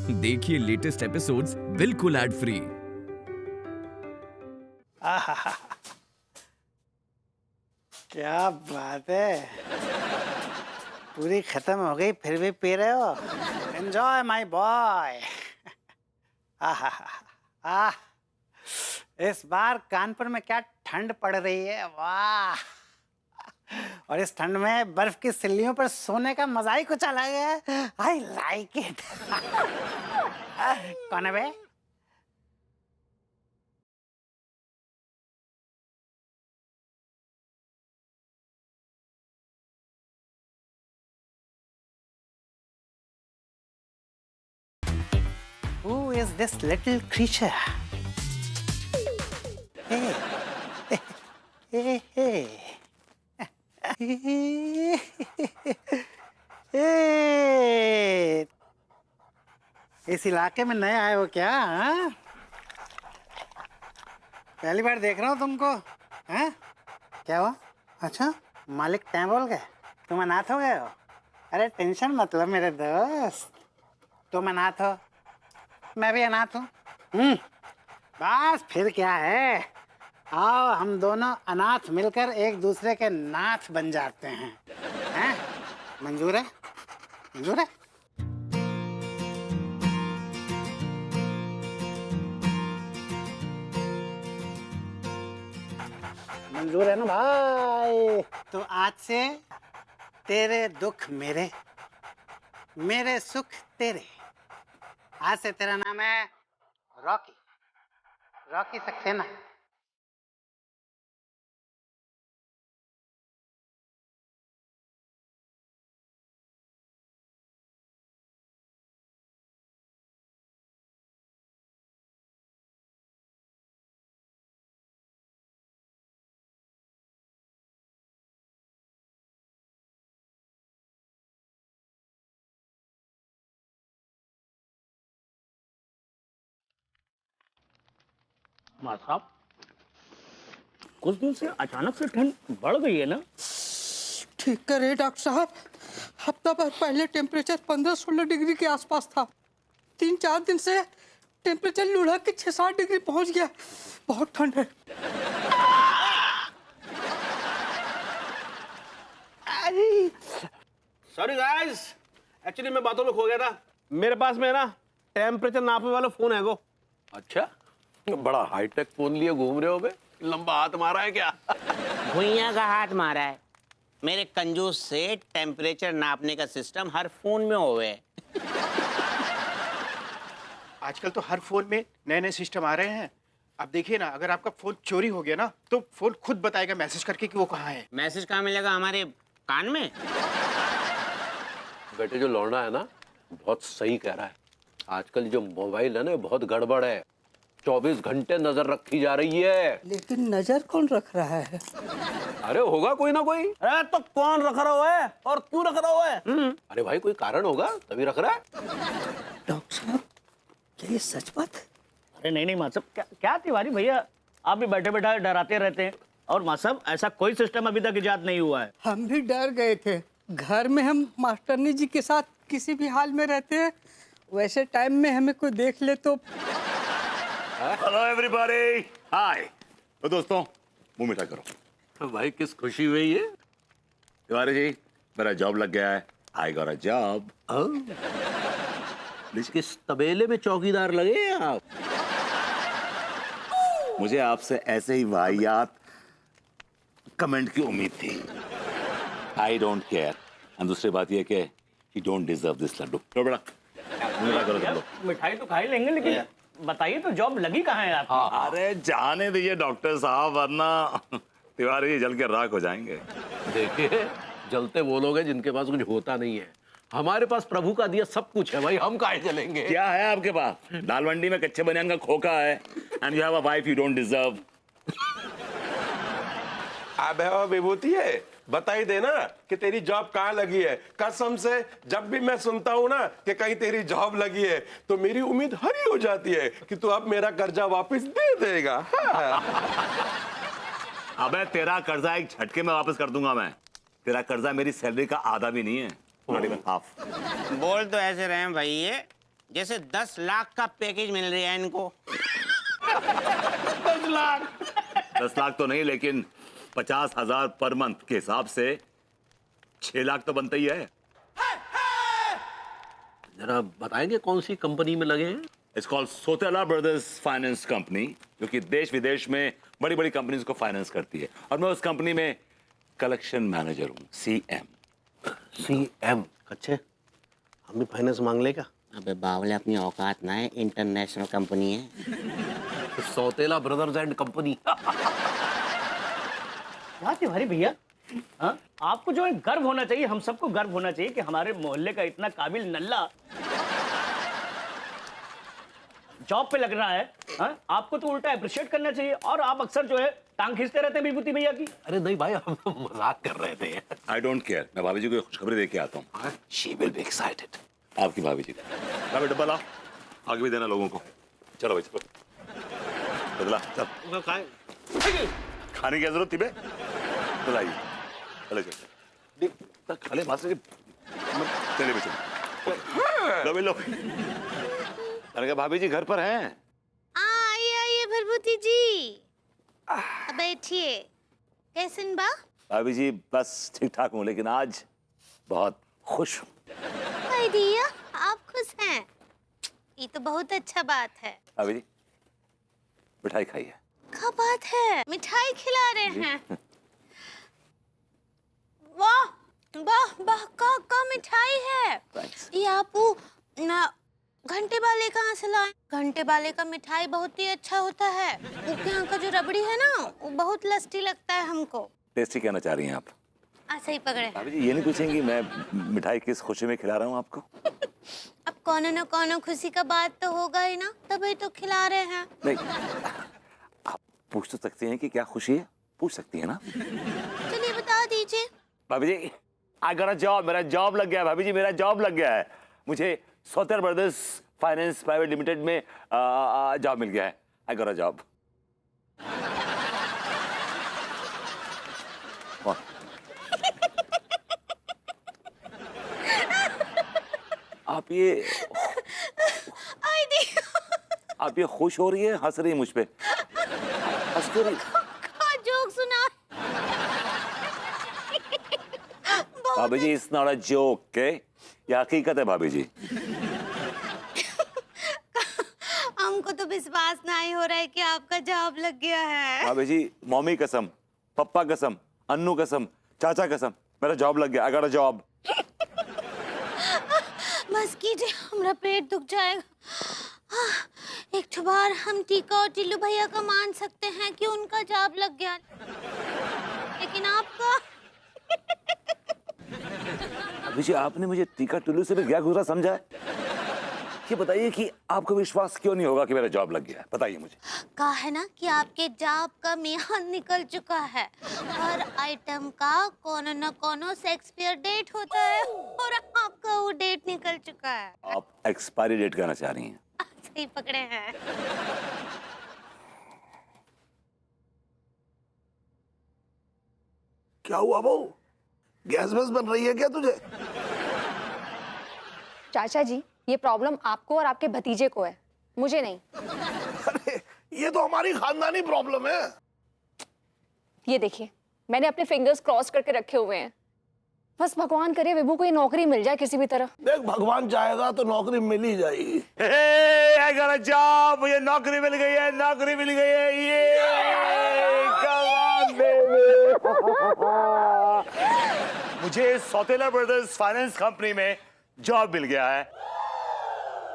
देखिए latest episodes बिल्कुल ad free. आहा, क्या बात है, पूरी खत्म हो गई फिर भी पी रहे हो। Enjoy my boy. आहा, आह, इस बार कानपुर में क्या ठंड पड़ रही है, वाह। और इस ठंड में बर्फ की सिल्लियों पर सोने का मजा ही कुछ अलग है। I like it. कौन है बे? Who is this little creature? Hey, hey, hey, hey. इस इलाके में नए आए हो क्या? हाँ? पहली बार देख रहा हूँ तुमको। हैं? क्या हुआ? अच्छा, मालिक टैं बोल गए? तुम अनाथ हो गए हो? अरे टेंशन मत लो मेरे दोस्त, तुम अनाथ हो, मैं भी अनाथ हूँ। बस फिर क्या है, आओ हम दोनों अनाथ मिलकर एक दूसरे के नाथ बन जाते हैं। हैं? मंजूर है? मंजूर है? मंजूर है ना भाई? तो आज से तेरे दुख मेरे, मेरे सुख तेरे। आज से तेरा नाम है रॉकी, रॉकी सक्सेना। माँ साहब, कुछ दिन से अचानक से ठंड बढ़ गई है ना? ठीक करे डॉक्टर साहब, हफ्ता भर पहले टेम्परेचर 15-16 डिग्री के आसपास था। 3-4 दिन से टेम्परेचर लुढ़क के 6-7 डिग्री पहुंच गया। बहुत ठंड है। सॉरी गाइस, एक्चुअली मैं बातों में खो गया था। मेरे पास में है ना टेम्परेचर नापने वाला फोन है वो। अच्छा, तो बड़ा हाईटेक फोन लिए घूम रहे हो बे? लंबा हाथ मारा है क्या? भुइयां का हाथ मारा है। मेरे कंजूस से टेम्परेचर नापने का सिस्टम हर फोन में होवे है। आजकल तो हर फोन में नए नए सिस्टम आ रहे हैं। अब देखिए ना, अगर आपका फोन चोरी हो गया ना तो फोन खुद बताएगा मैसेज करके कि वो कहाँ है। मैसेज कहाँ मिलेगा? हमारे कान में। बेटे जो लौंडा है ना बहुत सही कह रहा है। आजकल जो मोबाइल है ना बहुत गड़बड़ है। 24 घंटे नजर रखी जा रही है। लेकिन नजर कौन रख रहा है? अरे होगा कोई ना कोई। अरे तो कौन रख रहा हुआ है और क्यों रख रहा हुआ है? अरे भाई कोई कारण होगा तभी रख रहा है। डॉक्टर साहब, क्या ये सच बात है? अरे नहीं नहीं माँ साहब, क्या तिवारी भैया, आप भी बैठे बैठे डराते रहते हैं। और माँ साहब, ऐसा कोई सिस्टम अभी तक इजाद नहीं हुआ है। हम भी डर गए थे। घर में हम मास्टरनी जी के साथ किसी भी हाल में रहते हैं, वैसे टाइम में हमें कोई देख ले तो। हेलो एवरीबॉडी, हाय। तो दोस्तों, मुंह मीठा करो। तो भाई किस खुशी हुई है? तिवारी जी, मेरा जॉब लग गया है। I got a job. किस तबेले में चौकीदार लगे हैं आप? मुझे आपसे ऐसे ही वाहियात कमेंट की उम्मीद थी। I don't care. और दूसरी बात यह कि you don't deserve this laddu. लो बेटा, मीठा करो तुम लोग। मिठाई तो खा ही लेंगे, लेकिन बताइए तो जॉब लगी कहाँ है आपकी? अरे जाने दीजिए डॉक्टर साहब, वरना तिवारी जी जल के राख हो जाएंगे। देखिए, जलते वो लोग हैं जिनके पास कुछ होता नहीं है। हमारे पास प्रभु का दिया सब कुछ है भाई, हम काहे जलेंगे? क्या है आपके पास? दाल मंडी में कच्चे बनियान का खोखा है। And you have a wife you don't deserve. अबे वो विभूति है, बता ही देना कि तेरी जॉब कहाँ लगी है। कसम से जब भी मैं सुनता हूँ ना कि कहीं तेरी जॉब लगी है तो मेरी उम्मीद हरी हो जाती है कि तू अब मेरा कर्जा वापस दे देगा। हाँ। अबे तेरा कर्जा एक झटके में वापस कर दूंगा मैं। तेरा कर्जा मेरी सैलरी का आधा भी नहीं है, नॉट इवन हाफ। बोल तो ऐसे रहे हैं भाई, ये जैसे 10 लाख का पैकेज मिल रहा है इनको। 10 लाख 10 लाख तो नहीं, लेकिन 50,000 पर मंथ के हिसाब से 6 लाख तो बनता ही है। जरा बताएंगे कौन सी कंपनी में लगे हैं? It's called Sotela brothers finance company, जो कि देश विदेश में बड़ी बड़ी कंपनीज को फाइनेंस करती है, और मैं उस कंपनी में कलेक्शन मैनेजर हूँ, CM। CM? अच्छे, हम भी फाइनेंस मांग ले क्या? अबे बावले, अपनी औकात ना है, इंटरनेशनल कंपनी है। तो सौतेला ब्रदर्स एंड कंपनी। क्या तिवारी भैया, हाँ? आपको जो है गर्व होना चाहिए, हम सबको गर्व होना चाहिए कि हमारे मोहल्ले का इतना काबिल नल्ला जॉब पे लग रहा है। हाँ? आपको तो उल्टा अप्रिशिएट करना चाहिए, और आप अक्सर जो है टांग खींचते रहते हैं विभूति भैया की। अरे नहीं भाई, हम मजाक कर रहे थे। आई डोंट केयर, मैं भाभी जी को खुशखबरी दे के आता हूँ। She will be excited. आपकी भाभी जी का बेटा, डब्बा लाओ, आगे भी देना लोगों को। चलो भाई चलो, बदला चल, खाने की जरूरत थी बे, बुलाइए। चले चलो, खाले बात से चले बे, चलो लो। मैंने कहा भाभी जी घर पर हैं? आइए आइए भरभूति जी, बैठिए। कैसन बा? भाभी जी बस ठीक ठाक हूँ, लेकिन आज बहुत खुश हूँ। आइडिया, आप खुश हैं? ये तो बहुत अच्छा बात है। भाभी जी मिठाई खाइए। क्या बात है, मिठाई खिला रहे हैं? वाह वाह वाह, का मिठाई है ये? आप ना घंटे वाले कहाँ से लाए? घंटे वाले का मिठाई बहुत ही अच्छा होता है। उसके यहाँ का जो रबड़ी है ना, वो बहुत लस्टी लगता है हमको। टेस्टी कहना चाह रही हैं आप? ऐसे ही पकड़े। भाभी जी ये नहीं पूछेंगी मैं मिठाई किस खुशी में खिला रहा हूँ आपको? अब कौन न कौन खुशी का बात तो होगा ही ना, तभी तो खिला रहे हैं। नहीं, आप पूछ तो सकती हैं कि क्या खुशी है, पूछ सकती है ना? चलिए बता दीजिए। भाभी जी आई गॉट अ जॉब, मेरा जॉब लग गया है। भाभी जी मेरा जॉब लग गया है, मुझे सोतेला ब्रदर्स फाइनेंस प्राइवेट लिमिटेड में जॉब मिल गया है। I got a job. आप ये खुश हो रही है, हंस रही है मुझ पे? हंस क्यों रही? जोक सुना। भाभी जी इट्स नॉट अ जोक, के ये हकीकत है भाभी जी। हमको तो विश्वास नहीं हो रहा है कि आपका जॉब लग गया है। भाभी जी मम्मी कसम, पप्पा कसम, अन्नू कसम, चाचा कसम, मेरा जॉब लग गया। I got a job. बस कीजिए, हमारा पेट दुख जाएगा। एक बार हम टीका और टिल्लू भैया का मान सकते हैं कि उनका जॉब लग गया, लेकिन आपका। अभी जी आपने मुझे टीका टुल्लू से भी गया गुजरा समझा है? ये बताइए कि आपको विश्वास क्यों नहीं होगा कि मेरा जॉब लग गया है? बताइए मुझे। कहा है ना कि आपके जॉब का मियाद निकल चुका है। हर आइटम का कोनो न कोनो एक्सपायर डेट होता है, और आपका वो डेट निकल चुका है। आप एक्सपायरी डेट कहना चाह रही हैं? सही पकड़े हैं। क्या हुआ बहू, गैस बस बन रही है क्या तुझे? चाचा जी ये प्रॉब्लम आपको और आपके भतीजे को है, मुझे नहीं। अरे ये तो हमारी खानदानी प्रॉब्लम है। ये देखिए मैंने अपने फिंगर्स क्रॉस करके रखे हुए हैं, बस भगवान करे विभू को ये नौकरी मिल जाए किसी भी तरह। देख भगवान चाहेगा तो नौकरी मिल ही जाएगी। आई गॉट अ जॉब, मुझे नौकरी मिल गई है, नौकरी मिल गई है। ये कमाल मुझे सोतेला ब्रदर्स फाइनेंस कंपनी में जॉब मिल गया है,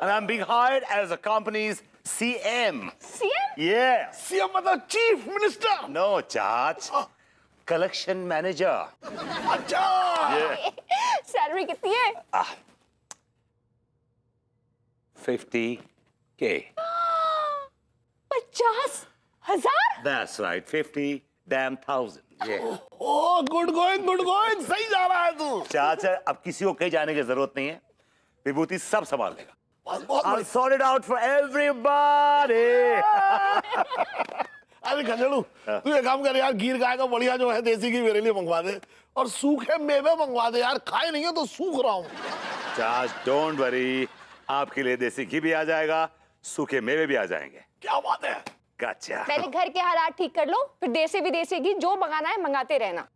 and I'm being hired as the company's CM. CM? Yeah. CM मतलब चीफ मिनिस्टर? No, चाच, कलेक्शन मैनेजर। अच्छा। सैलरी कितनी है? 50K. 50,000? That's right, 50,000. Yeah. Oh good going, सही जा रहा है तू। चाचा अब किसी को कहीं जाने की जरूरत नहीं है, विभूति सब संभाल लेगा। I'll sort it out for everybody. अरे खजड़ू, तू ये काम कर यार, गीर गाय का बढ़िया जो है देसी घी मेरे लिए मंगवा दे, और सूखे मेवे मंगवा दे यार, खाए नहीं है तो सूख रहा हूँ। चाच डोंट वरी, आपके लिए देसी घी भी आ जाएगा, सूखे मेवे भी आ जाएंगे। क्या बात है। गच्चा। पहले घर के हालात ठीक कर लो, फिर देसी विदेशी घी जो मंगाना है मंगाते रहना।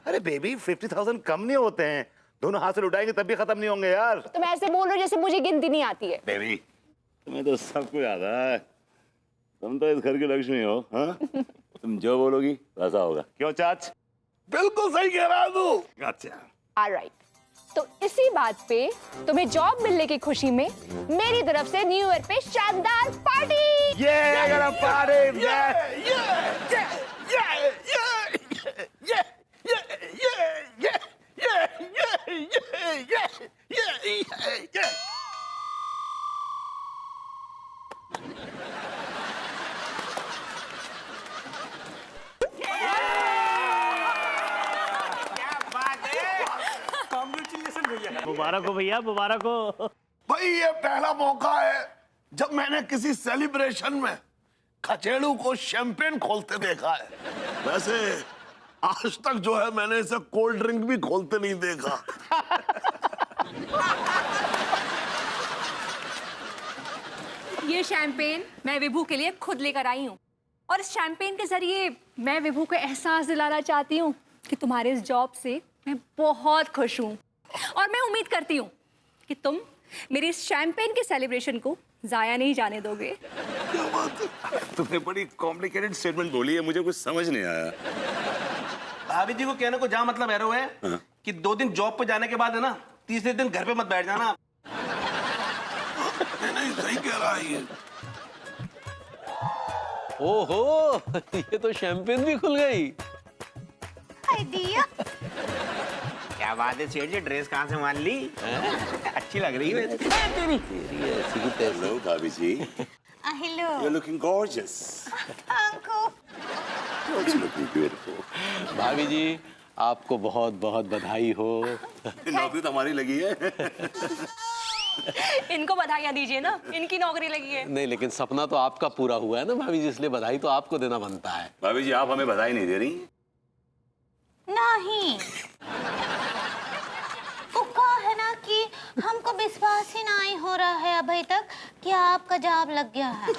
अरे बेबी 50,000 कम नहीं होते हैं, दोनों हाथ से लुटाएंगे तब भी खत्म नहीं होंगे यार। तुम ऐसे बोल रहे हो जैसे मुझे गिनती नहीं आती है। बेबी तुम्हें तो सब कुछ आता है, तुम तो इस घर की लक्ष्मी हो। हाँ तुम जो बोलोगी वैसा होगा, क्यों चाच? बिल्कुल सही कह रहा तू। अच्छा ऑलराइट, तो इसी बात पे तुम्हें जॉब मिलने की खुशी में मेरी तरफ से न्यू ईयर पे शानदार पार्टी। ये गरम पार्टी। मुबारक हो भैया, मुबारक हो। भाई ये पहला मौका है जब मैंने किसी सेलिब्रेशन में खचेड़ू को शैंपेन खोलते देखा है। वैसे आज तक जो है मैंने इसे कोल्ड ड्रिंक भी खोलते नहीं देखा। ये शैंपेन मैं विभू के लिए खुद लेकर आई हूँ, और इस शैंपेन के जरिए मैं विभू को एहसास दिलाना चाहती हूँ कि तुम्हारे इस जॉब से मैं बहुत खुश हूँ, और मैं उम्मीद करती हूँ कि तुम मेरे इस शैंपेन के सेलिब्रेशन को जाया नहीं जाने दोगे। क्या बात है? तुमने बड़ी कॉम्प्लिकेटेड स्टेटमेंट बोली है, मुझे कुछ समझ नहीं आया। भाभी जी को कहने को जहाँ मतलब एरो है कि 2 दिन जॉब पे जाने के बाद है ना, तीसरे दिन घर पे मत बैठ जाना। नहीं सही कह रहा है ये। ओहो ये तो शैंपेन भी खुल गई। आइडिया। क्या बात है सेठ जी, ड्रेस कहाँ से मान ली? अच्छी लग रही है हेलो भाभी जी। Hello. You're looking gorgeous. You're looking beautiful. भाभी जी आपको बहुत बहुत बधाई हो। नौकरी तो हमारी लगी है। इनको बधाइयाँ दीजिए ना, इनकी नौकरी लगी है। नहीं लेकिन सपना तो आपका पूरा हुआ है ना भाभी जी, इसलिए बधाई तो आपको देना बनता है। भाभी जी आप हमें बधाई नहीं दे रही? नहीं, वो कहा है ना कि हमको विश्वास ही नहीं हो रहा है अभी तक कि आपका जॉब लग गया है।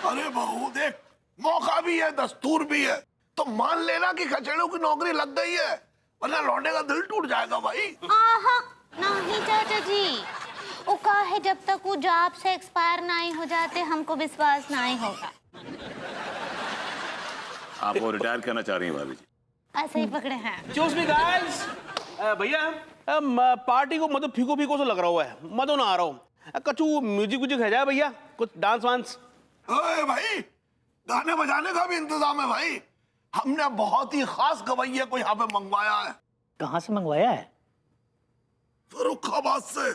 अरे बहू देख, मौका भी है दस्तूर भी है, तो मान लेना कि खचेड़ों की नौकरी लग गई है, वरना लौटने का दिल टूट जाएगा भाई। आहा, नहीं चाचा जी, वो कहा है जब तक वो जॉब से एक्सपायर नहीं हो जाते हमको विश्वास नहीं होगा। आप वो रिटायर करना चाह रही हैं भाभी जी? ऐसे ही पकड़े हैं। Excuse me guys, भैया पार्टी को मतलब फीको फीको सा लग रहा हुआ है, मजा ना आ रहा हूँ। कछु म्यूजिक व्यूजिक है जाए भैया, कुछ डांस वांस? ओए भाई, गाने बजाने का भी इंतजाम है भाई। हमने बहुत ही खास गवैया को यहाँ पे मंगवाया है। कहाँ से मंगवाया है? फर्रुखाबाद से।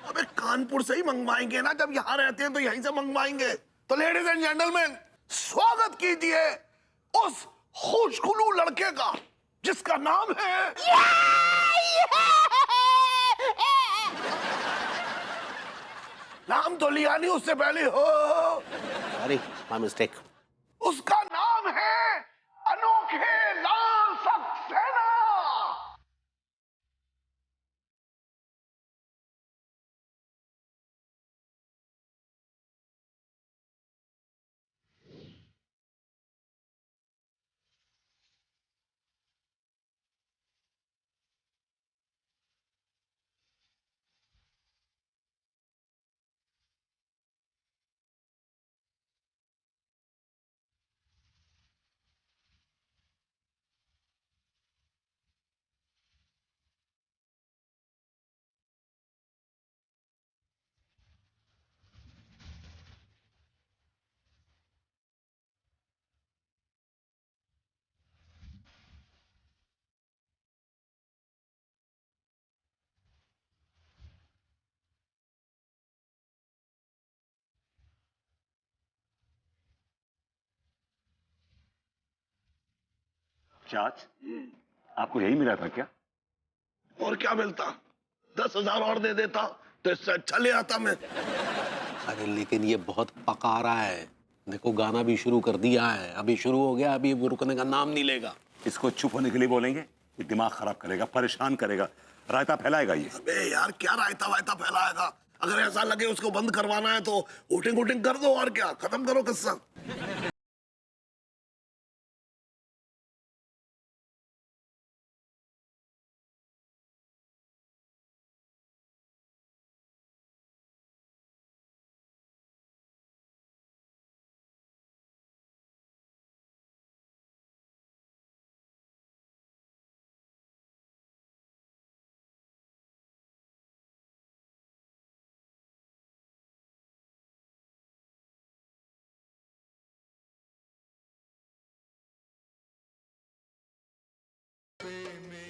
अबे कानपुर से ही मंगवाएंगे ना, जब यहाँ रहते हैं तो यहीं से मंगवाएंगे। तो लेडीज एंड जेंटलमैन, स्वागत कीजिए उस खुशखुलू लड़के का जिसका नाम है नाम तो लिया नहीं उससे पहले हो। अरे माय मिस्टेक। उसका नाम है अनोखे लाल सक्सेना। चाच, आपको यही मिला था क्या? और क्या मिलता, 10,000 और दे देता तो इससे अच्छा ले आता मैं। अरे लेकिन ये बहुत पका रहा है, देखो गाना भी शुरू कर दिया है, अभी शुरू हो गया, अभी वो रुकने का नाम नहीं लेगा। इसको चुप होने के लिए बोलेंगे, ये दिमाग खराब करेगा, परेशान करेगा। रायता फैलाएगा ये। अबे यार क्या रायता वायता फैलाएगा? अगर ऐसा लगे उसको बंद करवाना है तो वोटिंग वोटिंग कर दो और क्या, खत्म करो किस्सा।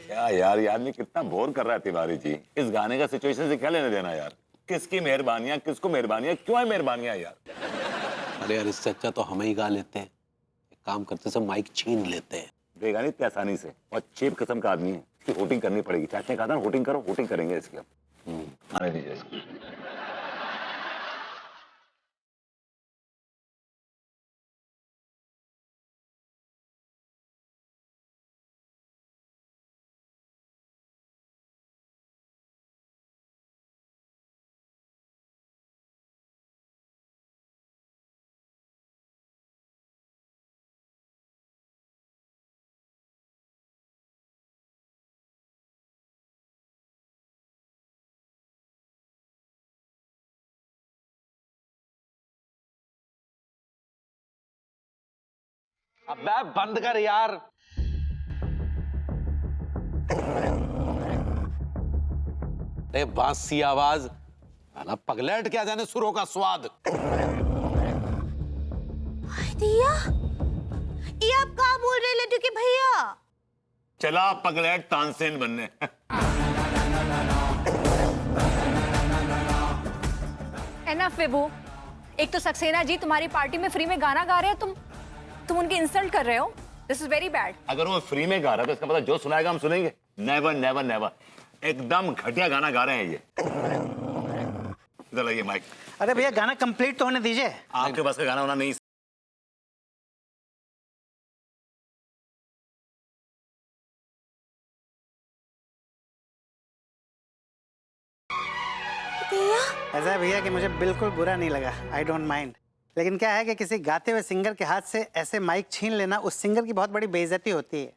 क्या यार, ये आदमी कितना बोर कर रहा है तिवारी जी। इस गाने का सिचुएशन से क्या लेने देना यार? किसकी मेहरबानियां, किसको मेहरबानियां, क्यों है मेहरबानियां यार? अरे यार, इससे अच्छा तो हम ही गा लेते हैं। एक काम करते सब माइक छीन लेते हैं। देगा नहीं इतनी आसानी से, और चीप किस्म का आदमी है, इसकी वोटिंग करनी पड़ेगी। चाचा ने कहा था ना वोटिंग करो, वोटिंग करेंगे इसकी अब। आने दीजिए इसको। अबे बंद कर यार। अरे बांसी आवाज, साला पगलेट क्या जाने सुरों का स्वाद। दिया, ये आप कहाँ बोल रहे लड्डू के भैया? चला पगलेट तानसेन बनने। एनफ विभू, एक तो सक्सेना जी तुम्हारी पार्टी में फ्री में गाना गा रहे हैं, तुम उनकी इंसल्ट कर रहे हो। This is very bad. अगर वो फ्री में गा रहा है तो इसका मतलब जो सुनाएगा हम सुनेंगे? Never never never. एकदम घटिया गाना गा रहे हैं ये। इधर लाइए माइक। अरे भैया गाना कंप्लीट तो होने दीजिए। आपके पास का गाना होना नहीं। ऐसा है भैया कि मुझे बिल्कुल बुरा नहीं लगा, आई डोंट माइंड। लेकिन क्या है कि किसी गाते हुए सिंगर के हाथ से ऐसे माइक छीन लेना, उस सिंगर की बहुत बड़ी बेइज्जती होती है।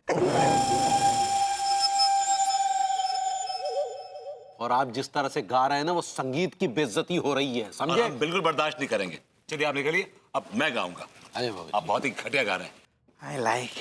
और आप जिस तरह से गा रहे हैं ना, वो संगीत की बेइज्जती हो रही है, समझे? हम बिल्कुल बर्दाश्त नहीं करेंगे। चलिए आप निकलिए, अब मैं गाऊंगा। अरे बाबा, आप बहुत ही घटिया गा रहे हैं। I like.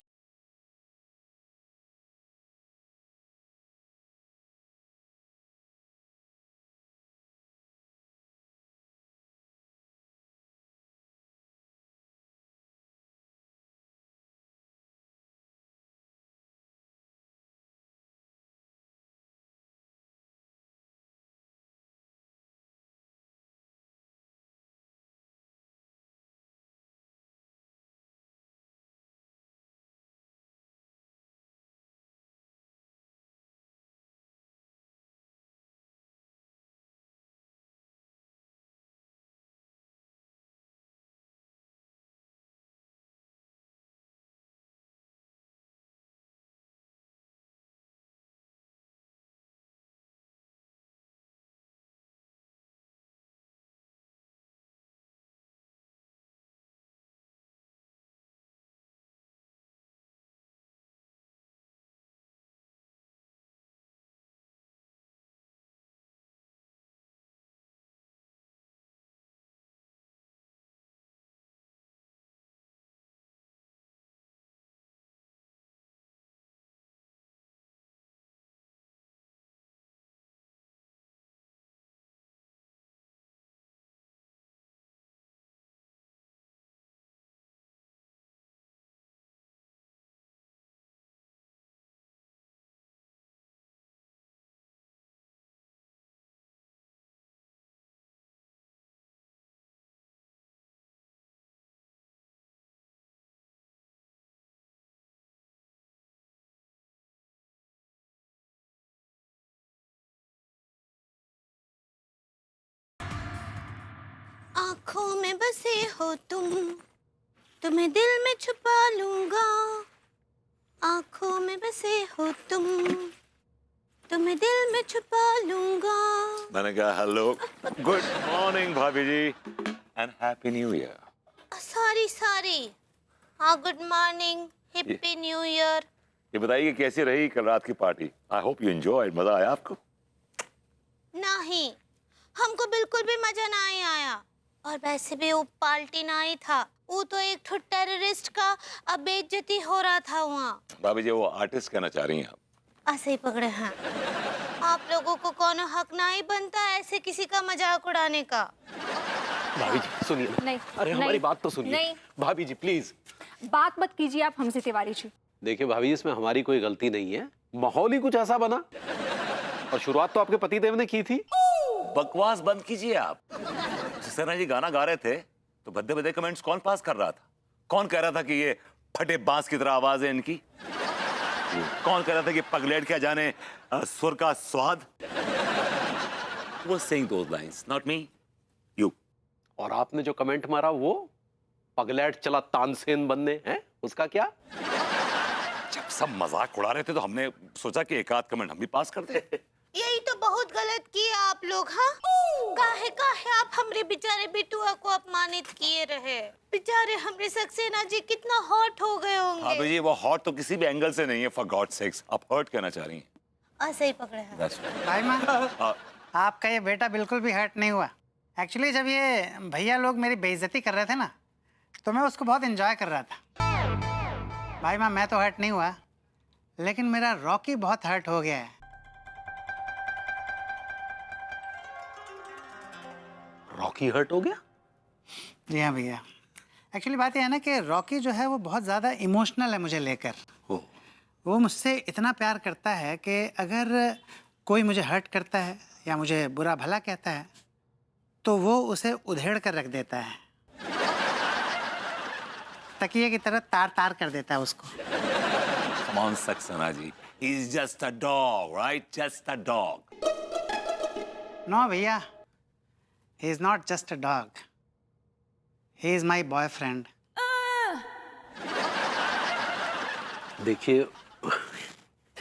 आँखों में बसे हो तुम, तुम्हें दिल में छुपा लूंगा। आँखों में बसे हो तुम, तुम्हें दिल में छुपा लूंगा। मैंने कहा हेलो, गुड मॉर्निंग भाभी जी and happy new year. Sorry. हाँ, good morning, happy new year. ये बताइए कैसी रही कल रात की party? I hope you enjoyed. मजा आया आपको? नहीं, हमको बिल्कुल भी मजा नहीं आया। और वैसे भी वो पार्टी नहीं था, वो तो एक ठो टेररिस्ट का बेइज्जती हो रहा था वहाँ। भाभी जी वो आर्टिस्ट कहना चाह रही हैं आप? ऐसे ही पकड़े हैं। आप लोगों को कोनो हक नहीं बनता ऐसे किसी का मजाक उड़ाने का। भाभी जी सुनिए ना। नहीं, अरे हमारी नहीं, बात तो सुनिए। नहीं। भाभी जी प्लीज। बात मत कीजिए आप हमसे तिवारी जी। देखिए भाभी जी, इसमें हमारी कोई गलती नहीं है, माहौल ही कुछ ऐसा बना और शुरुआत तो आपके पतिदेव ने की थी। बकवास बंद कीजिए आप। सिसना जी गाना गा रहे थे तो भद्दे भद्दे कमेंट्स कौन पास कर रहा था? कौन कह रहा था कि ये फटे बांस की तरह आवाज है इनकी? कौन कह रहा था कि पगलेट क्या जाने सुर का स्वाद? Was saying those lines, not me, you. और आपने जो कमेंट मारा वो पगलेट चला तानसेन बनने, हैं उसका क्या? जब सब मजाक उड़ा रहे थे तो हमने सोचा कि एक आध कमेंट हम भी पास कर दे। यही तो बहुत गलत किया आप लोग। हाँ, काहे आप हमरे बेचारे बिटुआ को अपमानित किए रहे। बेचारे हमरे सक्सेना जी कितना हॉट हो गए होंगे। हाँ जी, वो हॉट तो किसी भी एंगल से नहीं है, फॉर गॉड सेक्स। आप हर्ट कहना चाह रही हैं? ऐसे ही पकड़े हैं। भाई माँ, आपका ये बेटा बिल्कुल भी हर्ट नहीं हुआ। एक्चुअली जब ये भैया लोग मेरी बेइज्जती कर रहे थे ना, तो मैं उसको बहुत एंजॉय कर रहा था। भाई माँ, मैं तो हर्ट नहीं हुआ, लेकिन मेरा रॉकी बहुत हर्ट हो गया है। रॉकी हर्ट हो गया? जी हाँ भैया। एक्चुअली बात यह है ना कि रॉकी जो है वो बहुत ज़्यादा इमोशनल है मुझे लेकर। वो मुझसे इतना प्यार करता है कि अगर कोई मुझे हर्ट करता है या मुझे बुरा भला कहता है तो वो उसे उधेड़ कर रख देता है, तकिए की तरह तार तार कर देता है उसको। Come on, Saxena ji, he's just a dog, right? Just a dog. No भैया, he is not just a dog. He is my boyfriend. देखिए,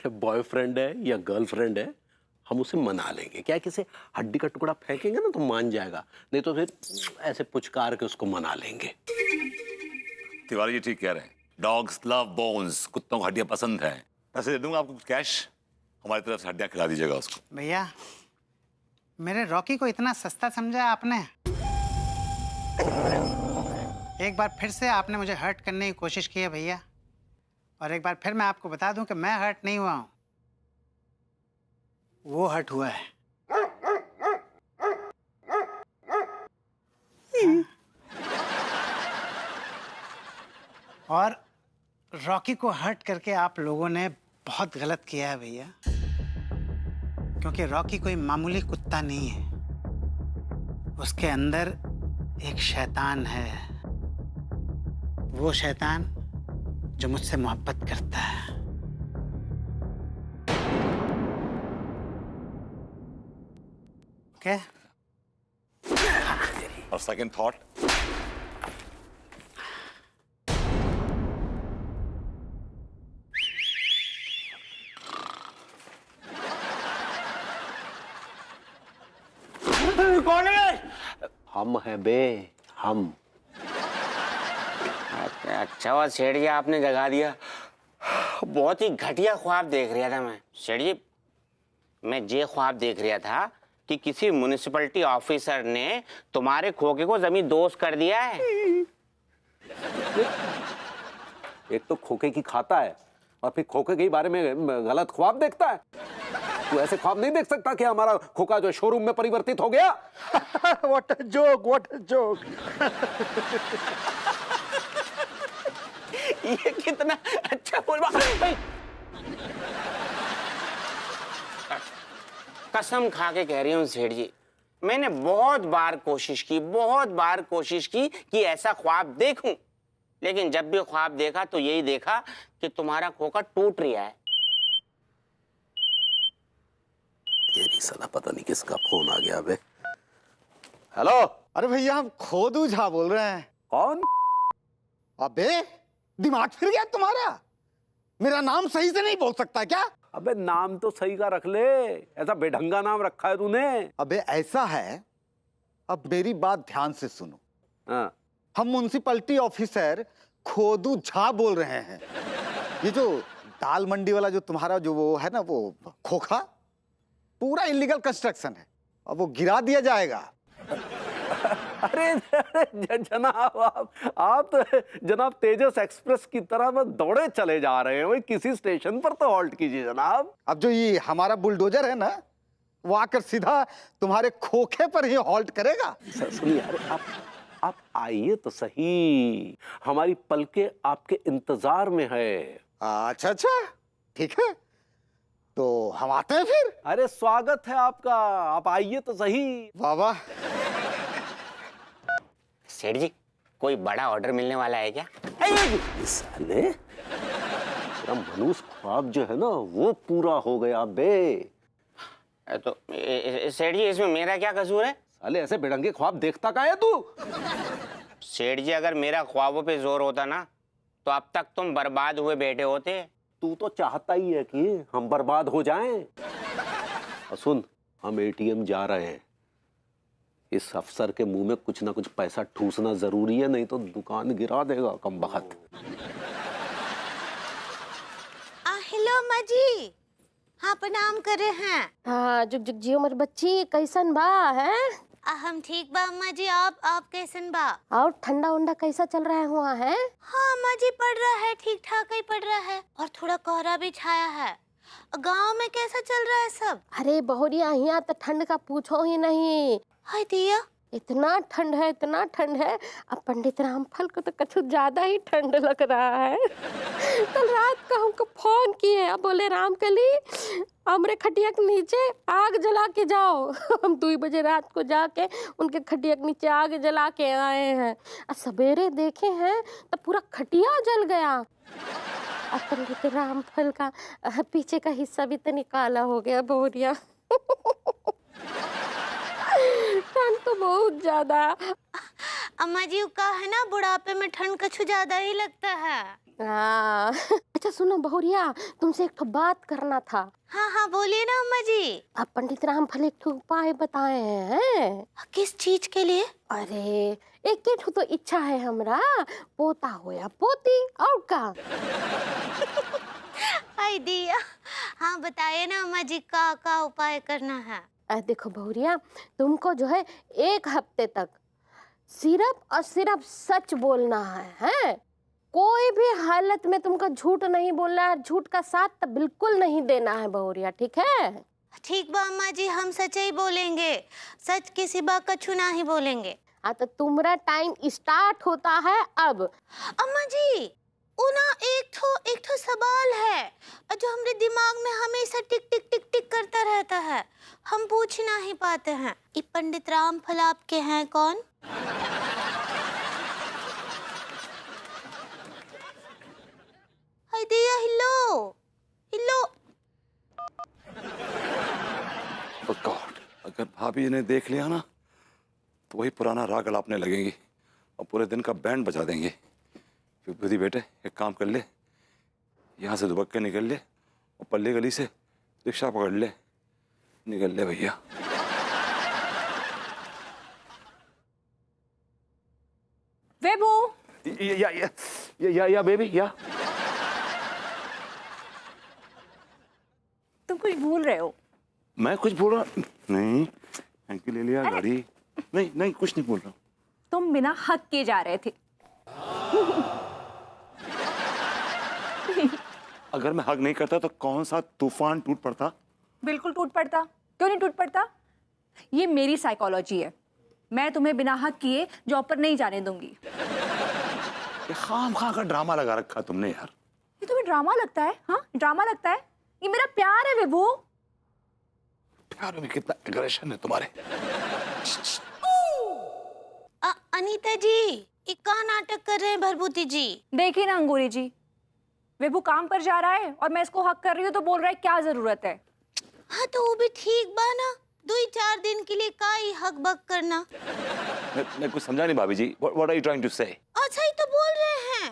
बॉयफ्रेंड है या गर्लफ्रेंड है, हम उसे मना लेंगे। क्या किसी हड्डी का टुकड़ा फेंकेंगे ना तो मान जाएगा, नहीं तो फिर ऐसे पुचकार के उसको मना लेंगे। तिवारी जी ठीक कह रहे हैं। डॉग्स लव बोन्स, कुत्तों को हड्डियां पसंद हैं। पैसे दे दूंगा आपको कुछ कैश, हमारी तरफ से हड्डियां खिला दीजिएगा उसको। भैया, मेरे रॉकी को इतना सस्ता समझा आपने? एक बार फिर से आपने मुझे हर्ट करने की कोशिश की है भैया, और एक बार फिर मैं आपको बता दूं कि मैं हर्ट नहीं हुआ हूं, वो हर्ट हुआ है। और रॉकी को हर्ट करके आप लोगों ने बहुत गलत किया है भैया, क्योंकि रॉकी कोई मामूली कुत्ता नहीं है। उसके अंदर एक शैतान है, वो शैतान जो मुझसे मोहब्बत करता है। क्या? और सेकंड थॉट, कौन है? हम है बे, हम। अच्छा हुआ सेठ जी आपने जगा दिया। बहुत ही घटिया ख्वाब देख रहा था मैं। सेठ जी, मैं ये ख्वाब देख रहा था कि किसी म्युनिसिपैलिटी ऑफिसर ने तुम्हारे खोखे को जमीन दोस्त कर दिया है। एक तो खोखे की खाता है और फिर खोखे के बारे में गलत ख्वाब देखता है। तू ऐसे ख्वाब नहीं देख सकता कि हमारा खोखा जो शोरूम में परिवर्तित हो गया। What a joke, what a joke. ये कितना अच्छा बोल। कसम खा के कह रही हूँ सेठ जी, मैंने बहुत बार कोशिश की कि ऐसा ख्वाब देखूं, लेकिन जब भी ख्वाब देखा तो यही देखा कि तुम्हारा खोखा टूट रहा है। ये नहीं साला, पता नहीं किसका फोन आ गया बे। हेलो। अरे भैया, आप खोदू झा बोल रहे हैं? कौन? अबे दिमाग फिर गया तुम्हारा? मेरा नाम सही से नहीं बोल सकता क्या? अबे नाम तो सही का रख ले, ऐसा बेढंगा नाम रखा है तूने। अबे ऐसा है, अब मेरी बात ध्यान से सुनो। हाँ। हम म्युनिसिपैलिटी ऑफिसर खोदू झा बोल रहे हैं। ये जो दाल मंडी वाला जो तुम्हारा जो वो है ना, वो खोखा पूरा इलीगल कंस्ट्रक्शन है और वो गिरा दिया जाएगा। अरे जनाब, आप तो जनाब तेजस एक्सप्रेस की तरह बस दौड़े चले जा रहे हैं। वही किसी स्टेशन पर तो हॉल्ट कीजिए जनाब। अब जो ये हमारा बुलडोजर है ना, वो आकर सीधा तुम्हारे खोखे पर ही हॉल्ट करेगा। सुनिए, आप आइए तो सही, हमारी पलके आपके इंतजार में है। अच्छा अच्छा, ठीक है, तो हम आते हैं फिर। अरे स्वागत है आपका, आप आइए तो सही। वाह वाह। सेठ जी, कोई बड़ा ऑर्डर मिलने वाला है क्या? साले, तेरा मनुष्य ख्वाब जो है ना वो पूरा हो गया बे। तो सेठ जी, इसमें मेरा क्या कसूर है? साले ऐसे बेढंगे ख्वाब देखता का है तू? सेठ जी, अगर मेरा ख्वाबों पे जोर होता ना तो अब तक तुम बर्बाद हुए बैठे होते। तू तो चाहता ही है कि हम बर्बाद हो जाएं। और सुन, हम एटीएम जा रहे हैं, इस अफसर के मुंह में कुछ ना कुछ पैसा ठूसना जरूरी है, नहीं तो दुकान गिरा देगा कमबख्त। हेलो अम्मा जी, हाँ प्रणाम करे हैं। हाँ, जुग जुग जियो मेरी बच्ची, कैसन बा है? हम ठीक बा अम्मा जी, आप कैसन बा? और ठंडा उंडा कैसा चल रहा है हुआ है? हाँ अम्मा जी, पड़ रहा है, ठीक ठाक ही पड़ रहा है, और थोड़ा कोहरा भी छाया है। गांव में कैसा चल रहा है सब? अरे बहुरिया, यहाँ तो ठंड का पूछो ही नहीं। हाय दिया, इतना ठंड है, इतना ठंड है। अब पंडित रामफल को तो कुछ ज्यादा ही ठंड लग रहा है। कल रात को हमको फोन किए, अब बोले रामकली हमरे खटिया के नीचे आग जला के जाओ। हम 2 बजे रात को जाके उनके खटिया के नीचे आग जला के आए हैं। सवेरे देखे हैं तो पूरा खटिया जल गया। अब पंडित रामफल का पीछे का हिस्सा भी तो निकाला हो गया बहुरिया। ठंड तो बहुत ज्यादा। अम्मा जी का है ना, बुढ़ापे में ठंड कुछ ज्यादा ही लगता है। हाँ। अच्छा सुनो बहुरिया, तुमसे एक बात करना था। हाँ हाँ बोलिए ना अम्मा जी। अब पंडित रामफल एक उपाय बताए हैं। किस चीज के लिए? अरे एक तो इच्छा है हमरा, पोता हो या पोती, और का। हाय दिया, हाँ बताइए ना अम्मा जी, का उपाय करना है? देखो बहुरिया, तुमको जो है 1 हफ्ते तक सिर्फ और सिर्फ सच बोलना है? कोई भी हालत में तुमको झूठ नहीं बोलना है, झूठ का साथ तो बिल्कुल नहीं देना है बहुरिया, ठीक है? ठीक बा अम्मा जी, हम सच ही बोलेंगे, सच के सिवा कछु ना ही बोलेंगे। हाँ तो तुम्हारा टाइम स्टार्ट होता है अब। अम्मा जी, उना एक ठो सवाल है जो हमरे दिमाग में हमेशा टिक टिक टिक टिक करता रहता है, हम पूछ ना ही पाते हैं। ये पंडित रामफल आपके हैं कौन? दिया, हिलो हिलो। Oh God, अगर भाभी ने देख लिया ना तो वही पुराना राग अलापने लगेंगी और पूरे दिन का बैंड बजा देंगे। विभूति बेटे, एक काम कर ले, यहाँ से दुबक के निकल ले और पल्ली गली से रिक्शा पकड़ ले, निकल ले भैया। विभू, या बेबी, या तुम कुछ भूल रहे हो। मैं कुछ बोल रहा नहीं, थैंक यू ले लिया गाड़ी। नहीं नहीं, कुछ नहीं बोल रहा। तुम बिना हक के जा रहे थे। अगर मैं हक नहीं करता तो कौन सा तूफान टूट पड़ता? बिल्कुल टूट पड़ता। क्यों नहीं टूट पड़ता? ये मेरी साइकोलॉजी है, मैं तुम्हें बिना हक किए जॉब पर नहीं जाने दूंगी। ये खाम-खा का ड्रामा लगा रखा तुमने यार। ये तुम्हें ड्रामा लगता है? हाँ ड्रामा लगता है? ये मेरा प्यार है विभू। प्यार में कितना एग्रेशन है तुम्हारे। अनीता जी, ये क्या नाटक कर रहे हैं भरभूति जी? देखिए ना अंगूरी जी, विभू काम पर जा रहा है और मैं इसको हक कर रही हूँ तो बोल रहा है क्या जरूरत है। हाँ तो वो भी ठीक बा ना, 2-4 दिन के लिए का ही हक बक करना। मैं कुछ समझा नहीं भाभी जी। What are you trying to say? अच्छा ही तो बोल रहे हैं,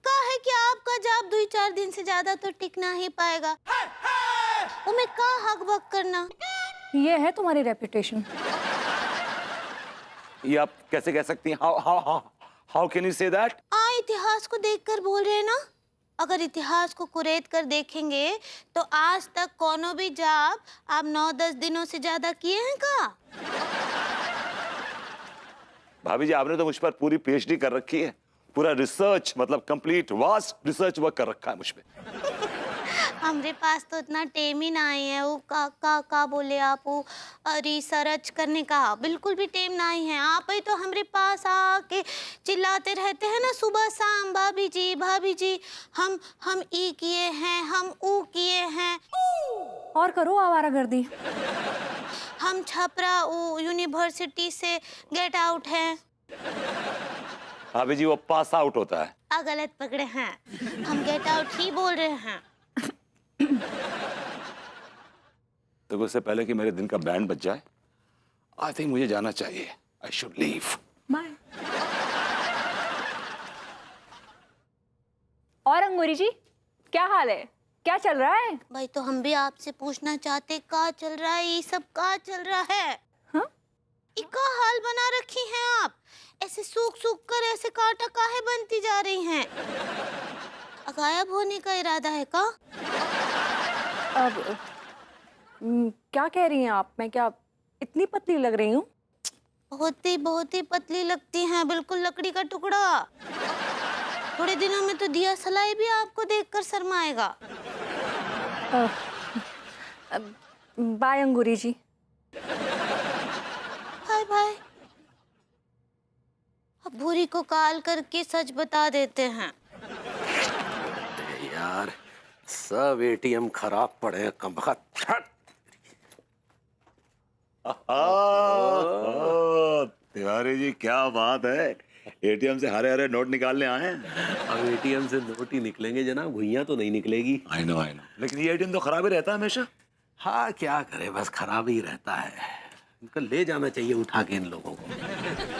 कहा है कि आपका जॉब 2-4 दिन से ज्यादा तो टिक ना ही पाएगा। वो मैं का हक बक करना। ये है तुम्हारी रेपुटेशन। ये आप कैसे कह सकती हैं? How can you say that? इतिहास को देखकर बोल रहे हैं ना। अगर इतिहास को कुरेद कर देखेंगे तो आज तक कोनो भी जॉब आप 9-10 दिनों से ज्यादा किए हैं का? भाभी जी, आपने तो मुझ पर पूरी पीएचडी कर रखी है, पूरा रिसर्च मतलब कंप्लीट वास्ट रिसर्च वर्क कर रखा है मुझ पे। हमारे पास तो इतना टेम ही नहीं है। वो का बोले आप, वो रिसर्च करने का बिल्कुल भी टेम नहीं है। आप ही तो हमारे पास आके चिल्लाते रहते हैं ना सुबह शाम, भाभी जी हम ई किए हैं, हम ऊ किए हैं। और करो आवारागर्दी। हम छपरा यूनिवर्सिटी से गेट आउट हैं। भाभी जी, वो पास आउट होता है। गलत पकड़े हैं, हम गेट आउट ही बोल रहे हैं। तो उससे पहले कि मेरे दिन का बैंड बज जाए, आई थिंक मुझे जाना चाहिए। I should leave. बाय। और अंगूरी जी, क्या हाल है? क्या चल रहा है? भाई तो हम भी आपसे पूछना चाहते, का चल रहा है? ये सब का चल रहा है? हाँ? इका हाल बना रखी हैं आप, ऐसे सूख कर ऐसे कांटा काहे बनती जा रही हैं? गायब होने का इरादा है का? अब क्या कह रही हैं आप? मैं क्या इतनी पतली लग रही हूँ? बहुत ही पतली लगती हैं, बिल्कुल लकड़ी का टुकड़ा। थोड़े दिनों में तो दिया सलाई भी आपको देखकर शर्माएगा। बाय अंगूरी जी। बाय। अब भूरी को कॉल करके सच बता देते हैं। यार सब एटीएम खराब पड़े कमबख्त। तिवारी जी, क्या बात है, एटीएम से हरे हरे नोट निकालने आए हैं। अब एटीएम से नोट ही निकलेंगे जनाब, भुइयां तो नहीं निकलेगी। आई नो लेकिन ये एटीएम तो खराब ही रहता है हमेशा। हाँ क्या करे, बस खराब ही रहता है। इनको ले जाना चाहिए उठा के इन लोगों को।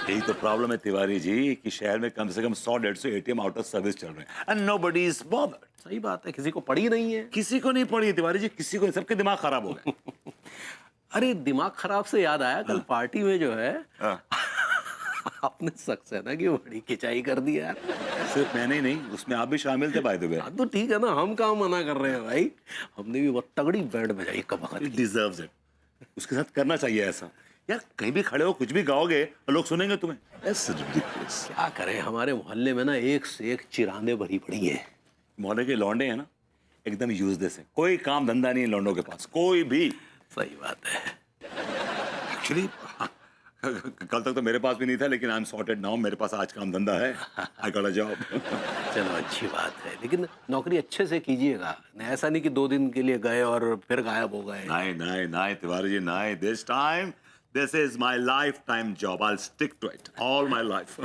यही तो प्रॉब्लम है तिवारी जी कि शहर में कम से कम 100-150 एटीएम आउट ऑफ सर्विस चल रहे हैं एंड नोबडी इज बॉदर्ड। सही बात है, किसी को पड़ी नहीं है। किसी को नहीं पड़ी तिवारी जी, किसी को, सबके दिमाग खराब हो गए। अरे दिमाग खराब से याद आया, कल पार्टी में जो है आपने सक्सेना की बड़ी खिंचाई कर दी यार। सिर्फ मैंने ही नहीं, उसमें आप भी शामिल थे बाय द वे। तो ठीक है ना, हम कहाँ मना कर रहे हैं भाई, हमने भी बहुत तगड़ी बैंड बजाई कबख्त। डिजर्व्स इट, उसके साथ करना चाहिए ऐसा। यार कहीं भी खड़े हो, कुछ भी गाओगे और लोग सुनेंगे तुम्हें। क्या करें, हमारे मोहल्ले में ना एक से एक चिरांदे भरी पड़ी हैं। मोहल्ले के लौंडे हैं ना एकदम यूजलेस है, कोई काम धंधा नहीं है लौंडों के पास, कोई भी। सही बात है। एक्चुअली कल तक तो मेरे पास भी नहीं था, लेकिन आई एम सॉर्टेड नाउ, मेरे पास आज काम धंधा है। I got a job. चलो अच्छी बात है, लेकिन नौकरी अच्छे से कीजिएगा, ऐसा नहीं कि 2 दिन के लिए गए और फिर गायब हो गए। नहीं तिवारी जी, नहीं, this time this is my lifetime job, I stick to it all my life.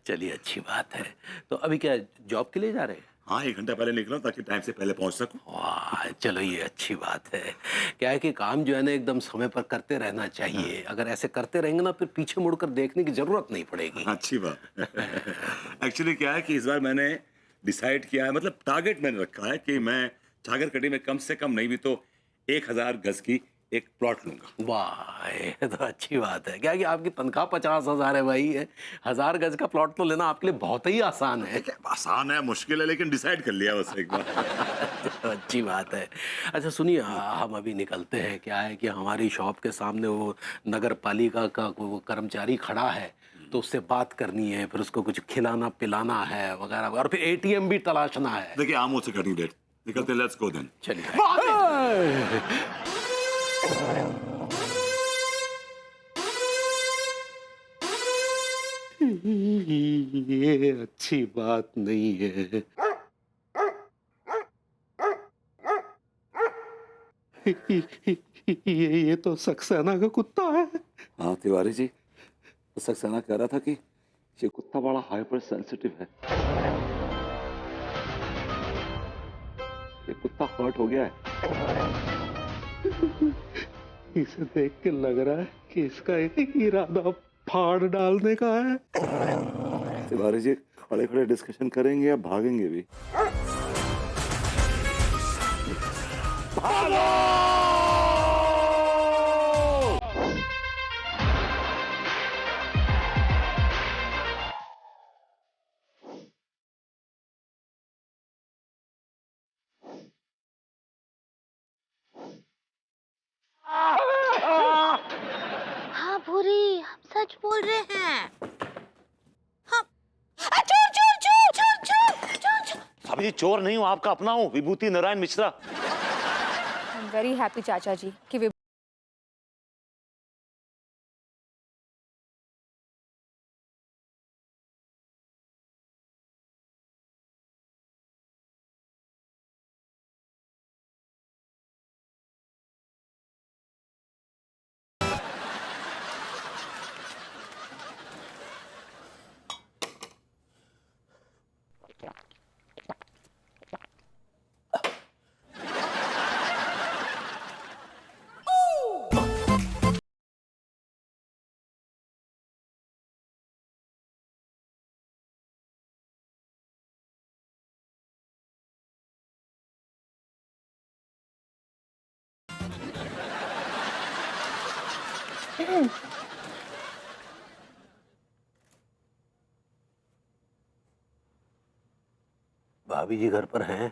चलिए अच्छी बात है। तो अभी क्या जॉब के लिए जा रहे हैं? हाँ, 1 घंटा पहले निकला ताकि टाइम से पहले पहुंच सकूं। वाह, चलो ये अच्छी बात है। क्या है कि काम जो है ना एकदम समय पर करते रहना चाहिए। अगर ऐसे करते रहेंगे ना, फिर पीछे मुड़कर देखने की जरूरत नहीं पड़ेगी। अच्छी बात। एक्चुअली क्या है कि इस बार मैंने डिसाइड किया है, मतलब टारगेट मैंने रखा है कि मैं छागरकटी में कम से कम नहीं भी तो 1000 गज की एक प्लॉट लूंगा। वाह, ये तो अच्छी बात है। क्या कि आपकी तनख्वाह 50,000 है भाई, 1000 गज का प्लॉट तो लेना आपके लिए बहुत ही आसान है। आसान है, मुश्किल है, लेकिन डिसाइड कर लिया बस एक बार। अच्छी बात है। अच्छा सुनिए, हम अभी निकलते हैं। क्या है कि हमारी शॉप के सामने वो नगर पालिका का वो कर्मचारी खड़ा है, तो उससे बात करनी है, फिर उसको कुछ खिलाना पिलाना है वगैरह, और फिर एटीएम भी तलाशना है। देखिए, आम से कटिंग डेट निकलते, लेट्स गो देन। चलिए। ये अच्छी बात नहीं है। ये तो सक्सेना का कुत्ता है। हाँ तिवारी जी, तो सक्सेना कह रहा था कि ये कुत्ता बड़ा हाइपर सेंसिटिव है, ये कुत्ता हर्ट हो गया है। इसे देख के लग रहा है कि इसका एक इरादा फाड़ डालने का है। तिवारी जी, खड़े खड़े डिस्कशन करेंगे या भागेंगे भी? भागो! भूरी, हम सच बोल रहे हैं। हम चोर चोर चोर चोर चोर चोर चोर। भाभी जी चोर नहीं हूँ, आपका अपना हूँ, Vibhuti Narayan Mishra. I am very happy चाचा जी कि भाभी जी घर पर हैं?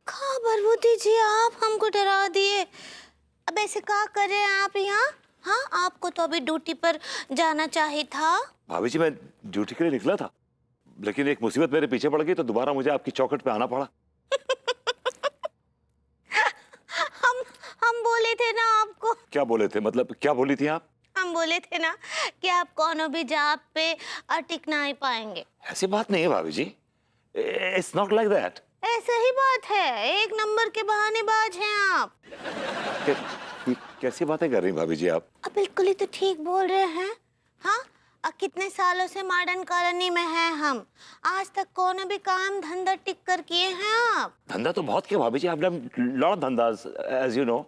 कहाँ भरभूति जी, आप हमको डरा दिए। अब ऐसे क्या कर रहे हैं आप यहाँ? हाँ, आपको तो अभी ड्यूटी पर जाना चाहिए था। भाभी जी मैं ड्यूटी के लिए निकला था, लेकिन एक मुसीबत मेरे पीछे पड़ गई तो दोबारा मुझे आपकी चौखट पे आना पड़ा। हम बोले थे ना आपको। क्या बोले थे? मतलब क्या बोली थी आप? हम बोले थे ना कि आप कोनो भी जॉब पे टिक नहीं पाएंगे। ऐसी बात नहीं है भाभी जी, इट्स नॉट लाइक दैट। ऐसा ही बात है, एक नंबर के बहानेबाज हैं आप। कैसी बातें कर रही भाभी जी आप? बिल्कुल ही तो ठीक बोल रहे हैं। हाँ, कितने सालों से मॉडर्न कॉलोनी में हैं हम, आज तक कोनो भी काम धंधा टिक कर किए हैं आप? धंधा तो बहुत किया भाभी जी, आपने लॉट ऑफ धंधा एज यू नो।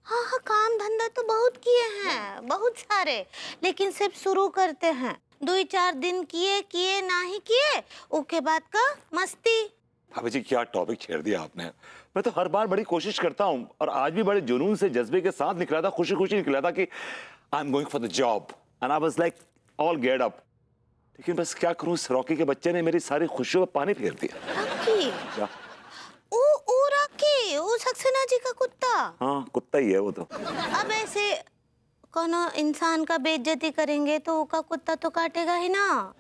हाँ हाँ, काम धंधा तो बहुत किए हैं, बहुत सारे, लेकिन सिर्फ शुरू करते हैं, 2-4 दिन किए ना ही किए, उसके बाद का मस्ती। भाभी जी क्या टॉपिक छेड़ दिया आपने। मैं तो हर बार बड़ी कोशिश करता हूँ और आज भी बड़े जुनून से जज्बे के साथ निकला था, खुशी खुशी निकला था कि I am going for the job and I was like all get up. लेकिन बस क्या करूँ, इस रॉकी के बच्चे ने मेरी सारी खुशियों में पानी फेर दिया। रॉकी? क्या? ओ रॉकी, वो सक्सेना जी का कुत्ता? हाँ कुत्ता ही है वो तो। अब ऐसे कोनो इंसान का बेइज्जती करेंगे तो उसका कुत्ता तो काटेगा ही ना।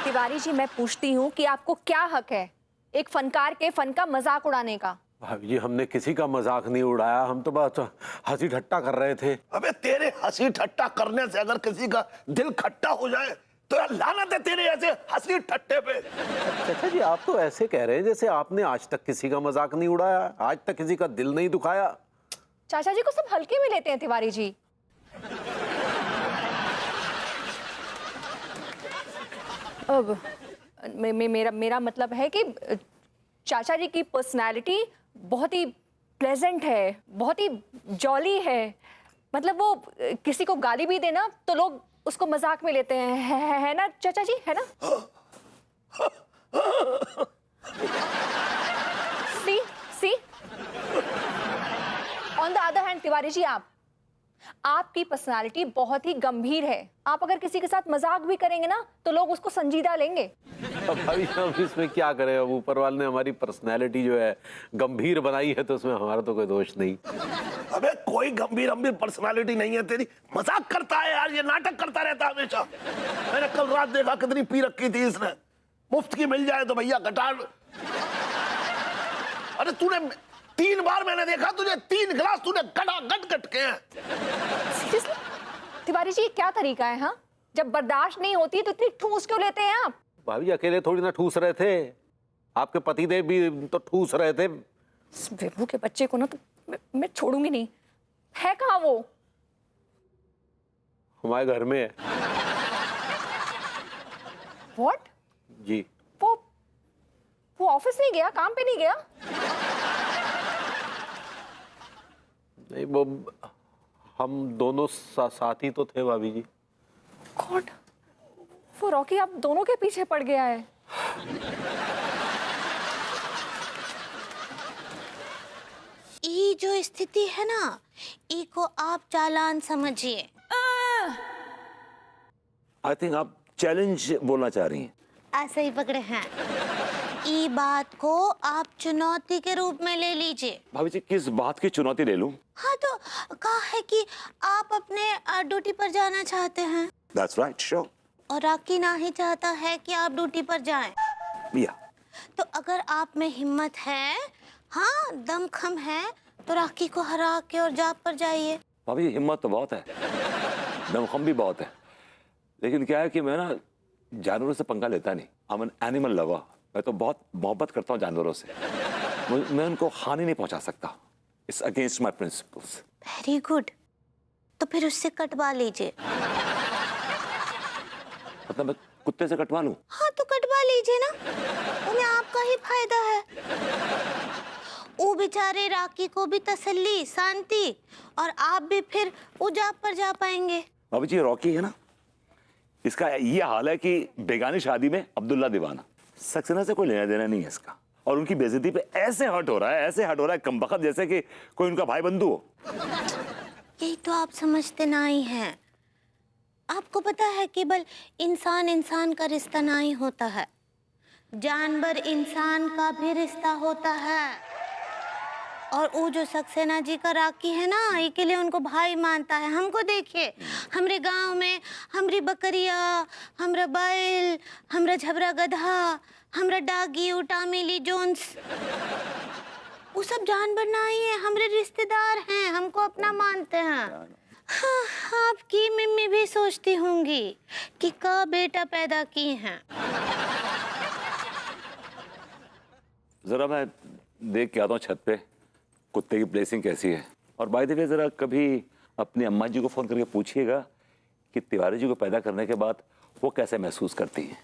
तिवारी जी मैं पूछती हूँ कि आपको क्या हक है एक फनकार के फन का मजाक उड़ाने का? भाभी जी हमने किसी का मजाक नहीं उड़ाया, हम तो बस हंसी ठट्टा कर रहे थे। अबे तेरे हंसी ठट्टा करने से अगर किसी का दिल खट्टा हो जाए तो यार लानत है तेरे ऐसे हंसी ठट्टे पे। चाचा जी आप तो ऐसे कह रहे हैं जैसे आपने आज तक किसी का मजाक नहीं उड़ाया, आज तक किसी का दिल नहीं दुखाया। चाचा जी को सब हल्के में लेते हैं तिवारी जी। अब मेरा मतलब है कि चाचा जी की पर्सनालिटी बहुत ही प्लेजेंट है, बहुत ही जॉली है। मतलब वो किसी को गाली भी देना तो लोग उसको मजाक में लेते हैं, है ना चाचा जी, है ना? See on the other hand Tiwari ji आपकी पर्सनालिटी बहुत ही गंभीर है। आप अगर किसी के साथ मजाक भी करेंगे ना तो लोग उसको संजीदा लेंगे। अब भाई हम इसमें क्या करें, अब ऊपर वाले ने हमारी पर्सनैलिटी जो है गंभीर बनाई है तो उसमें हमारा तो कोई दोष नहीं। अबे कोई गंभीर पर्सनालिटी नहीं है तेरी, मजाक करता है यार, ये नाटक करता रहता है हमेशा। मैंने कल रात देखा कितनी पी रखी थी इसने, मुफ्त की मिल जाए तो भैया गटार। अरे तूने 3 बार मैंने देखा तुझे 3 गिलास तूने गट के हैं। तिवारी जी क्या तरीका है? हाँ, जब बर्दाश्त नहीं होती तो इतनी ठूस क्यों लेते हैं आप? भाभी अकेले थोड़ी ना ठूस रहे थे, आपके पतिदेव भी तो ठूस रहे थे। विभू के बच्चे को ना तो मैं छोड़ूंगी नहीं। है कहाँ वो? हमारे घर में है। What? जी वो ऑफिस नहीं गया, काम पे नहीं गया? नहीं वो हम दोनों साथी तो थे भाभी जी। गॉड, वो रॉकी आप दोनों के पीछे पड़ गया है। ये जो स्थिति है ना, ई को आप चालान समझिए। आई थिंक आप चैलेंज बोलना चाह रही हैं। ऐसे ही पकड़े हैं। ये बात को आप चुनौती के रूप में ले लीजिए। भाभी जी किस बात की चुनौती ले लूं? हाँ तो कहा है कि आप अपने ड्यूटी पर जाना चाहते हैं। That's right, sure. और राकी ना ही चाहता है कि आप ड्यूटी पर जाएं। Yeah. तो अगर आप में हिम्मत है, हाँ दमखम है, तो राकी को हरा के और जॉब पर जाइए। भाभी हिम्मत तो बहुत है, दमखम भी बहुत है, लेकिन क्या है कि मैं ना जानवरों से पंगा लेता नहीं। I'm an animal lover. मैं तो बहुत मोहब्बत करता हूँ जानवरों से। मैं उनको हानि नहीं पहुंचा सकता। It's against my principles. Very good. तो फिर उससे कटवा लीजिए। मतलब मैं कुत्ते से कटवा लूं? हाँ तो कटवा लीजिए ना, उन्हें आपका ही फायदा है। वो बेचारे राकी को भी तसल्ली, शांति, और आप भी फिर वो जॉब पर जा पाएंगे। भाभी जी रॉकी है ना, इसका ये हाल है कि बेगानी शादी में अब्दुल्ला दीवाना, सक्सेना से कोई लेना देना नहीं है इसका, और उनकी बेइज्जती पे ऐसे हर्ट हो रहा है, ऐसे हर्ट हो रहा है कमबख्त जैसे कि कोई उनका भाई बंधु हो। यही तो आप समझते ना ही हैं। आपको पता है केवल इंसान इंसान का रिश्ता ना ही होता है, जानवर इंसान का भी रिश्ता होता है। और वो जो सक्सेना जी का राकी है ना, ये के लिए उनको भाई मानता है। हमको देखिए, हमरे गांव में हमरी बकरिया, हमरा बैल, हमरा झबरा गधा, हमरा डॉगी टामिली जोन्स, वो सब जानवर ना ही है, हमरे रिश्तेदार हैं, हमको अपना मानते हैं। हाँ, आपकी मम्मी भी सोचती होंगी कि का बेटा पैदा की हैं। जरा मैं देख के आता हूँ छत पे कुत्ते की प्लेसिंग कैसी है। और बाय द वे जरा कभी अपनी अम्मा जी को फोन करके पूछिएगा कि तिवारी जी को पैदा करने के बाद वो कैसे महसूस करती हैं।